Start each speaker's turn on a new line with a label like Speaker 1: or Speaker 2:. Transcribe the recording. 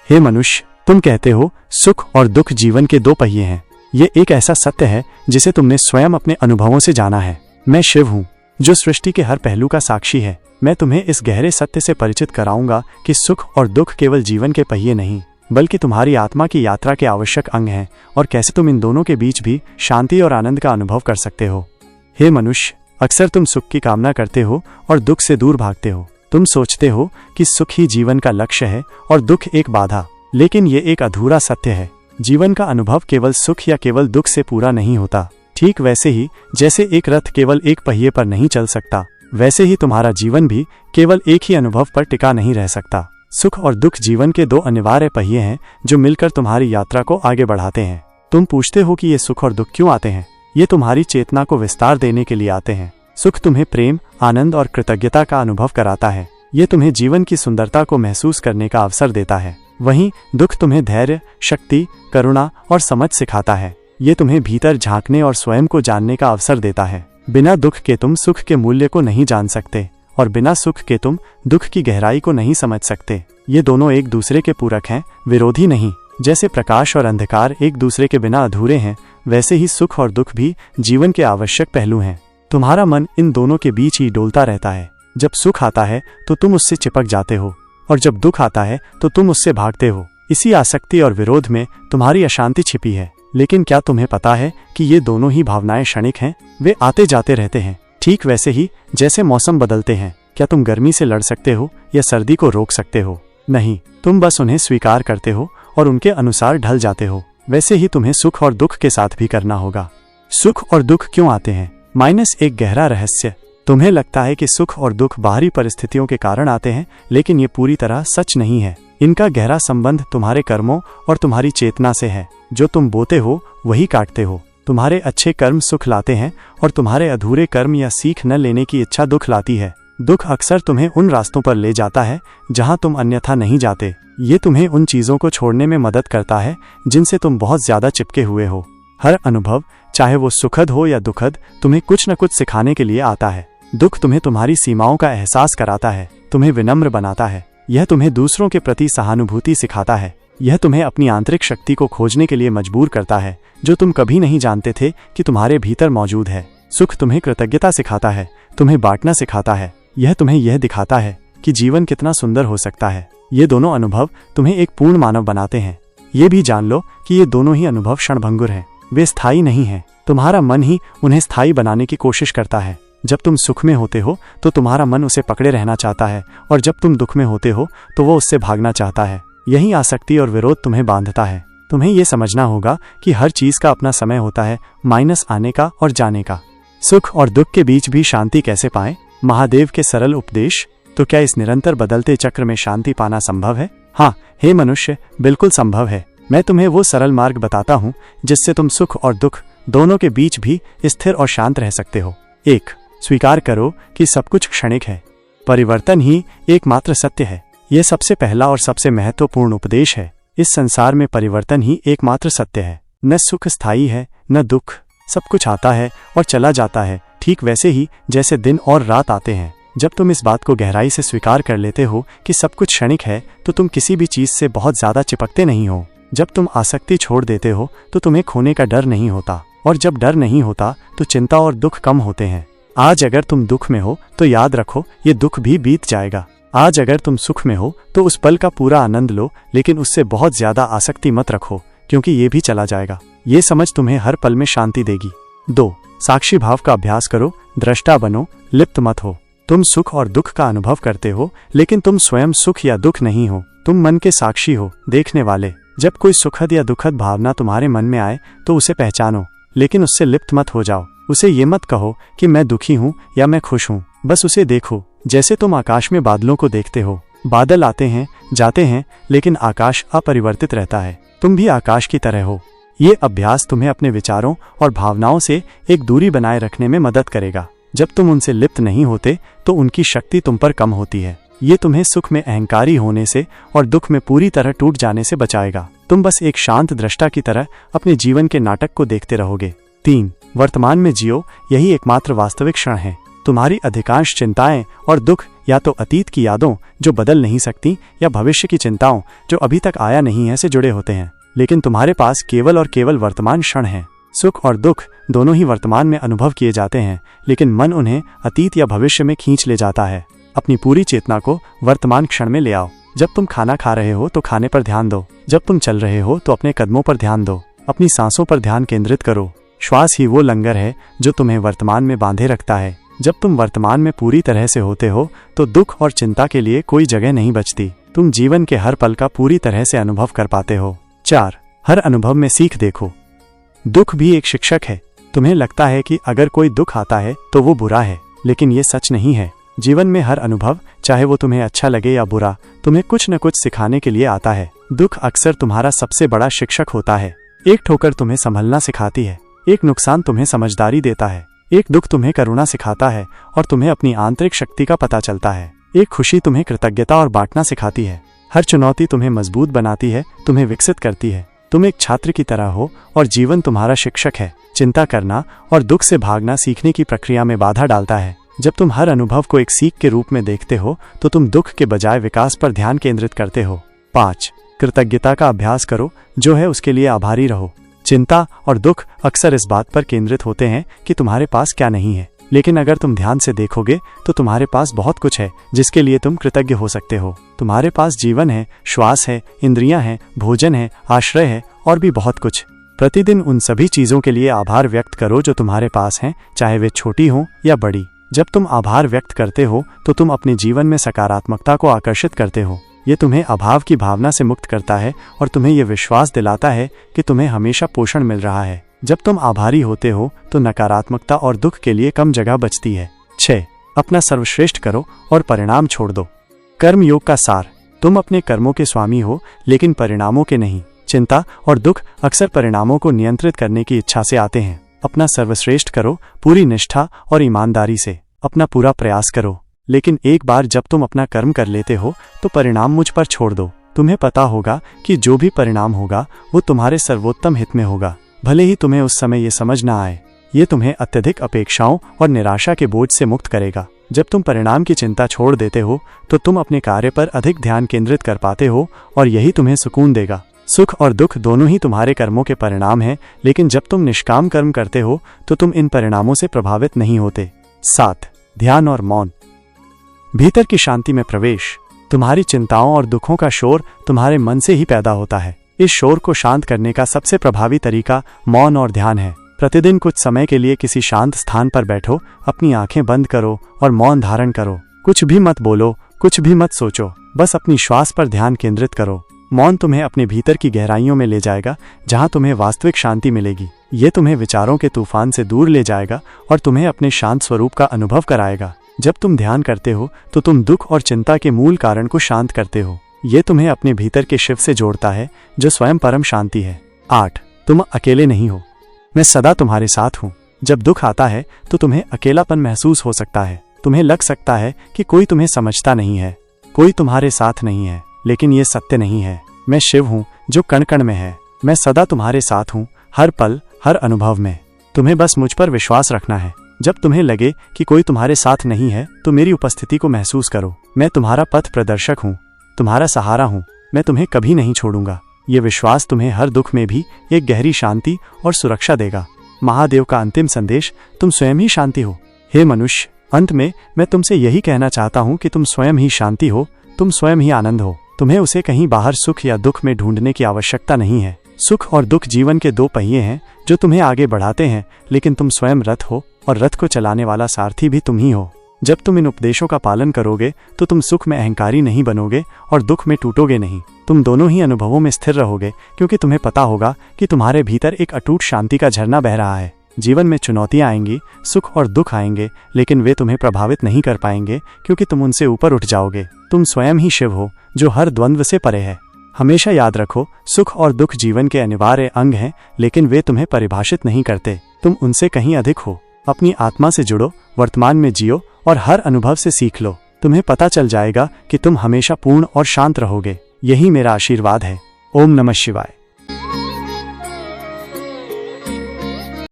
Speaker 1: हे मनुष्य, तुम कहते हो सुख और दुख जीवन के दो पहिए हैं। ये एक ऐसा सत्य है जिसे तुमने स्वयं अपने अनुभवों से जाना है। मैं शिव हूँ जो सृष्टि के हर पहलू का साक्षी है। मैं तुम्हें इस गहरे सत्य से परिचित कराऊंगा कि सुख और दुख केवल जीवन के पहिए नहीं बल्कि तुम्हारी आत्मा की यात्रा के आवश्यक अंग हैं, और कैसे तुम इन दोनों के बीच भी शांति और आनंद का अनुभव कर सकते हो। हे मनुष्य, अक्सर तुम सुख की कामना करते हो और दुख से दूर भागते हो। तुम सोचते हो कि सुख ही जीवन का लक्ष्य है और दुख एक बाधा, लेकिन ये एक अधूरा सत्य है। जीवन का अनुभव केवल सुख या केवल दुख से पूरा नहीं होता। ठीक वैसे ही जैसे एक रथ केवल एक पहिए पर नहीं चल सकता, वैसे ही तुम्हारा जीवन भी केवल एक ही अनुभव पर टिका नहीं रह सकता। सुख और दुख जीवन के दो अनिवार्य पहिए हैं जो मिलकर तुम्हारी यात्रा को आगे बढ़ाते हैं। तुम पूछते हो कि ये सुख और दुख क्यों आते हैं? ये तुम्हारी चेतना को विस्तार देने के लिए आते हैं। सुख तुम्हें प्रेम, आनंद और कृतज्ञता का अनुभव कराता है। ये तुम्हें जीवन की सुंदरता को महसूस करने का अवसर देता है। वहीं दुख तुम्हें धैर्य, शक्ति, करुणा और समझ सिखाता है। ये तुम्हें भीतर झांकने और स्वयं को जानने का अवसर देता है। बिना दुख के तुम सुख के मूल्य को नहीं जान सकते, और बिना सुख के तुम दुख की गहराई को नहीं समझ सकते। ये दोनों एक दूसरे के पूरक हैं, विरोधी नहीं। जैसे प्रकाश और अंधकार एक दूसरे के बिना अधूरे हैं, वैसे ही सुख और दुख भी जीवन के आवश्यक पहलू हैं। तुम्हारा मन इन दोनों के बीच ही डोलता रहता है। जब सुख आता है तो तुम उससे चिपक जाते हो, और जब दुख आता है तो तुम उससे भागते हो। इसी आसक्ति और विरोध में तुम्हारी अशांति छिपी है। लेकिन क्या तुम्हें पता है कि ये दोनों ही भावनाएं क्षणिक हैं? वे आते जाते रहते हैं, ठीक वैसे ही जैसे मौसम बदलते हैं। क्या तुम गर्मी से लड़ सकते हो या सर्दी को रोक सकते हो? नहीं, तुम बस उन्हें स्वीकार करते हो और उनके अनुसार ढल जाते हो। वैसे ही तुम्हें सुख और दुख के साथ भी करना होगा। सुख और दुख क्यों आते हैं? एक गहरा रहस्य। तुम्हें लगता है कि सुख और दुख बाहरी परिस्थितियों के कारण आते हैं, लेकिन ये पूरी तरह सच नहीं है। इनका गहरा संबंध तुम्हारे कर्मों और तुम्हारी चेतना से है। जो तुम बोते हो वही काटते हो। तुम्हारे अच्छे कर्म सुख लाते हैं और तुम्हारे अधूरे कर्म या सीख न लेने की इच्छा दुख लाती है। दुख अक्सर तुम्हें उन रास्तों पर ले जाता है जहां तुम अन्यथा नहीं जाते। ये तुम्हें उन चीजों को छोड़ने में मदद करता है जिनसे तुम बहुत ज्यादा चिपके हुए हो। हर अनुभव, चाहे वो सुखद हो या दुखद, तुम्हें कुछ न कुछ सिखाने के लिए आता है। दुख तुम्हें तुम्हारी सीमाओं का एहसास कराता है, तुम्हें विनम्र बनाता है। यह तुम्हें दूसरों के प्रति सहानुभूति सिखाता है। यह तुम्हें अपनी आंतरिक शक्ति को खोजने के लिए मजबूर करता है, जो तुम कभी नहीं जानते थे कि तुम्हारे भीतर मौजूद है। सुख तुम्हें कृतज्ञता सिखाता है, तुम्हें बांटना सिखाता है। यह तुम्हें यह दिखाता है कि जीवन कितना सुंदर हो सकता है। ये दोनों अनुभव तुम्हें एक पूर्ण मानव बनाते हैं। ये भी जान लो कि ये दोनों ही अनुभव क्षणभंगुर हैं, वे स्थायी नहीं हैं। तुम्हारा मन ही उन्हें स्थायी बनाने की कोशिश करता है। जब तुम सुख में होते हो तो तुम्हारा मन उसे पकड़े रहना चाहता है, और जब तुम दुख में होते हो तो वो उससे भागना चाहता है। यही आसक्ति और विरोध तुम्हें बांधता है। तुम्हें ये समझना होगा कि हर चीज का अपना समय होता है, आने का और जाने का। सुख और दुख के बीच भी शांति कैसे पाएं? महादेव के सरल उपदेश। तो क्या इस निरंतर बदलते चक्र में शांति पाना संभव है? हाँ, हे मनुष्य, बिल्कुल संभव है। मैं तुम्हें वो सरल मार्ग बताता हूँ जिससे तुम सुख और दुख दोनों के बीच भी स्थिर और शांत रह सकते हो। 1. स्वीकार करो कि सब कुछ क्षणिक है। परिवर्तन ही एकमात्र सत्य है। यह सबसे पहला और सबसे महत्वपूर्ण उपदेश है। इस संसार में परिवर्तन ही एकमात्र सत्य है। न सुख स्थायी है, न दुख। सब कुछ आता है और चला जाता है, ठीक वैसे ही जैसे दिन और रात आते हैं। जब तुम इस बात को गहराई से स्वीकार कर लेते हो कि सब कुछ क्षणिक है, तो तुम किसी भी चीज से बहुत ज्यादा चिपकते नहीं हो। जब तुम आसक्ति छोड़ देते हो तो तुम्हें खोने का डर नहीं होता, और जब डर नहीं होता तो चिंता और दुख कम होते हैं। आज अगर तुम दुख में हो तो याद रखो, ये दुख भी बीत जाएगा। आज अगर तुम सुख में हो तो उस पल का पूरा आनंद लो, लेकिन उससे बहुत ज्यादा आसक्ति मत रखो, क्योंकि ये भी चला जाएगा। ये समझ तुम्हें हर पल में शांति देगी। 2. साक्षी भाव का अभ्यास करो, दृष्टा बनो, लिप्त मत हो। तुम सुख और दुख का अनुभव करते हो, लेकिन तुम स्वयं सुख या दुख नहीं हो। तुम मन के साक्षी हो, देखने वाले। जब कोई सुखद या दुखद भावना तुम्हारे मन में आए तो उसे पहचानो, लेकिन उससे लिप्त मत हो जाओ। उसे ये मत कहो कि मैं दुखी हूँ या मैं खुश हूँ। बस उसे देखो, जैसे तुम आकाश में बादलों को देखते हो। बादल आते हैं, जाते हैं, लेकिन आकाश अपरिवर्तित रहता है। तुम भी आकाश की तरह हो। ये अभ्यास तुम्हें अपने विचारों और भावनाओं से एक दूरी बनाए रखने में मदद करेगा। जब तुम उनसे लिप्त नहीं होते तो उनकी शक्ति तुम पर कम होती है। ये तुम्हें सुख में अहंकारी होने से और दुख में पूरी तरह टूट जाने से बचाएगा। तुम बस एक शांत दृष्टा की तरह अपने जीवन के नाटक को देखते रहोगे। 3. वर्तमान में जियो, यही एकमात्र वास्तविक क्षण है। तुम्हारी अधिकांश चिंताएं और दुख या तो अतीत की यादों जो बदल नहीं सकती या भविष्य की चिंताओं जो अभी तक आया नहीं है से जुड़े होते हैं। लेकिन तुम्हारे पास केवल और केवल वर्तमान क्षण है। सुख और दुख दोनों ही वर्तमान में अनुभव किए जाते हैं, लेकिन मन उन्हें अतीत या भविष्य में खींच ले जाता है। अपनी पूरी चेतना को वर्तमान क्षण में ले आओ। जब तुम खाना खा रहे हो तो खाने पर ध्यान दो। जब तुम चल रहे हो तो अपने कदमों पर ध्यान दो। अपनी सांसों पर ध्यान केंद्रित करो। श्वास ही वो लंगर है जो तुम्हें वर्तमान में बांधे रखता है। जब तुम वर्तमान में पूरी तरह से होते हो तो दुख और चिंता के लिए कोई जगह नहीं बचती। तुम जीवन के हर पल का पूरी तरह से अनुभव कर पाते हो। 4. हर अनुभव में सीख देखो। दुख भी एक शिक्षक है। तुम्हें लगता है कि अगर कोई दुख आता है तो वो बुरा है, लेकिन ये सच नहीं है। जीवन में हर अनुभव, चाहे वो तुम्हें अच्छा लगे या बुरा, तुम्हें कुछ न कुछ सिखाने के लिए आता है। दुख अक्सर तुम्हारा सबसे बड़ा शिक्षक होता है। एक ठोकर तुम्हें संभलना सिखाती है, एक नुकसान तुम्हें समझदारी देता है, एक दुख तुम्हें करुणा सिखाता है और तुम्हें अपनी आंतरिक शक्ति का पता चलता है। एक खुशी तुम्हें कृतज्ञता और बांटना सिखाती है। हर चुनौती तुम्हें मजबूत बनाती है, तुम्हें विकसित करती है। तुम एक छात्र की तरह हो और जीवन तुम्हारा शिक्षक है। चिंता करना और दुख से भागना सीखने की प्रक्रिया में बाधा डालता है। जब तुम हर अनुभव को एक सीख के रूप में देखते हो तो तुम दुख के बजाय विकास पर ध्यान केंद्रित करते हो। 5. कृतज्ञता का अभ्यास करो, जो है उसके लिए आभारी रहो। चिंता और दुख अक्सर इस बात पर केंद्रित होते हैं कि तुम्हारे पास क्या नहीं है, लेकिन अगर तुम ध्यान से देखोगे तो तुम्हारे पास बहुत कुछ है जिसके लिए तुम कृतज्ञ हो सकते हो। तुम्हारे पास जीवन है, श्वास है, इंद्रियां हैं, भोजन है, आश्रय है और भी बहुत कुछ। प्रतिदिन उन सभी चीजों के लिए आभार व्यक्त करो जो तुम्हारे पास हैं, चाहे वे छोटी हो या बड़ी। जब तुम आभार व्यक्त करते हो तो तुम अपने जीवन में सकारात्मकता को आकर्षित करते हो। ये तुम्हें अभाव की भावना से मुक्त करता है और तुम्हें ये विश्वास दिलाता है कि तुम्हें हमेशा पोषण मिल रहा है। जब तुम आभारी होते हो तो नकारात्मकता और दुख के लिए कम जगह बचती है। 6. अपना सर्वश्रेष्ठ करो और परिणाम छोड़ दो। कर्म योग का सार। तुम अपने कर्मों के स्वामी हो, लेकिन परिणामों के नहीं। चिंता और दुख अक्सर परिणामों को नियंत्रित करने की इच्छा से आते हैं। अपना सर्वश्रेष्ठ करो, पूरी निष्ठा और ईमानदारी से अपना पूरा प्रयास करो। लेकिन एक बार जब तुम अपना कर्म कर लेते हो तो परिणाम मुझ पर छोड़ दो। तुम्हें पता होगा कि जो भी परिणाम होगा वो तुम्हारे सर्वोत्तम हित में होगा, भले ही तुम्हें उस समय ये समझ ना आए। ये तुम्हें अत्यधिक अपेक्षाओं और निराशा के बोझ से मुक्त करेगा। जब तुम परिणाम की चिंता छोड़ देते हो तो तुम अपने कार्य पर अधिक ध्यान केंद्रित कर पाते हो और यही तुम्हें सुकून देगा। सुख और दुख दोनों ही तुम्हारे कर्मों के परिणाम हैं, लेकिन जब तुम निष्काम कर्म करते हो तो तुम इन परिणामों से प्रभावित नहीं होते। 7. ध्यान और मौन। भीतर की शांति में प्रवेश। तुम्हारी चिंताओं और दुखों का शोर तुम्हारे मन से ही पैदा होता है। इस शोर को शांत करने का सबसे प्रभावी तरीका मौन और ध्यान है। प्रतिदिन कुछ समय के लिए किसी शांत स्थान पर बैठो, अपनी आंखें बंद करो और मौन धारण करो। कुछ भी मत बोलो, कुछ भी मत सोचो, बस अपनी श्वास पर ध्यान केंद्रित करो। मौन तुम्हें अपने भीतर की गहराइयों में ले जाएगा, जहां तुम्हें वास्तविक शांति मिलेगी। ये तुम्हें विचारों के तूफान से दूर ले जाएगा और तुम्हें अपने शांत स्वरूप का अनुभव कराएगा। जब तुम ध्यान करते हो तो तुम दुख और चिंता के मूल कारण को शांत करते हो। ये तुम्हें अपने भीतर के शिव से जोड़ता है, जो स्वयं परम शांति है। 8. तुम अकेले नहीं हो, मैं सदा तुम्हारे साथ हूँ। जब दुख आता है तो तुम्हें अकेलापन महसूस हो सकता है। तुम्हें लग सकता है कि कोई तुम्हें समझता नहीं है, कोई तुम्हारे साथ नहीं है, लेकिन ये सत्य नहीं है। मैं शिव हूँ जो कण कण में है। मैं सदा तुम्हारे साथ हूँ, हर पल, हर अनुभव में। तुम्हें बस मुझ पर विश्वास रखना है। जब तुम्हें लगे कि कोई तुम्हारे साथ नहीं है तो मेरी उपस्थिति को महसूस करो। मैं तुम्हारा पथ प्रदर्शक हूँ, तुम्हारा सहारा हूँ। मैं तुम्हें कभी नहीं छोड़ूंगा। ये विश्वास तुम्हें हर दुख में भी एक गहरी शांति और सुरक्षा देगा। महादेव का अंतिम संदेश, तुम स्वयं ही शांति हो। हे मनुष्य, अंत में मैं तुमसे यही कहना चाहता हूँ कि तुम स्वयं ही शांति हो, तुम स्वयं ही आनंद हो। तुम्हें उसे कहीं बाहर सुख या दुख में ढूंढने की आवश्यकता नहीं है। सुख और दुख जीवन के 2 पहिए हैं जो तुम्हें आगे बढ़ाते हैं, लेकिन तुम स्वयं रथ हो और रथ को चलाने वाला सारथी भी तुम ही हो। जब तुम इन उपदेशों का पालन करोगे तो तुम सुख में अहंकारी नहीं बनोगे और दुख में टूटोगे नहीं। तुम दोनों ही अनुभवों में स्थिर रहोगे, क्योंकि तुम्हें पता होगा कि तुम्हारे भीतर एक अटूट शांति का झरना बह रहा है। जीवन में चुनौतियां आएंगी, सुख और दुख आएंगे, लेकिन वे तुम्हें प्रभावित नहीं कर पाएंगे, क्योंकि तुम उनसे ऊपर उठ जाओगे। तुम स्वयं ही शिव हो जो हर द्वंद्व से परे है। हमेशा याद रखो, सुख और दुख जीवन के अनिवार्य अंग हैं, लेकिन वे तुम्हें परिभाषित नहीं करते। तुम उनसे कहीं अधिक हो। अपनी आत्मा से जुड़ो, वर्तमान में जियो और हर अनुभव से सीख लो। तुम्हें पता चल जाएगा कि तुम हमेशा पूर्ण और शांत रहोगे। यही मेरा आशीर्वाद है। ओम नमः शिवाय।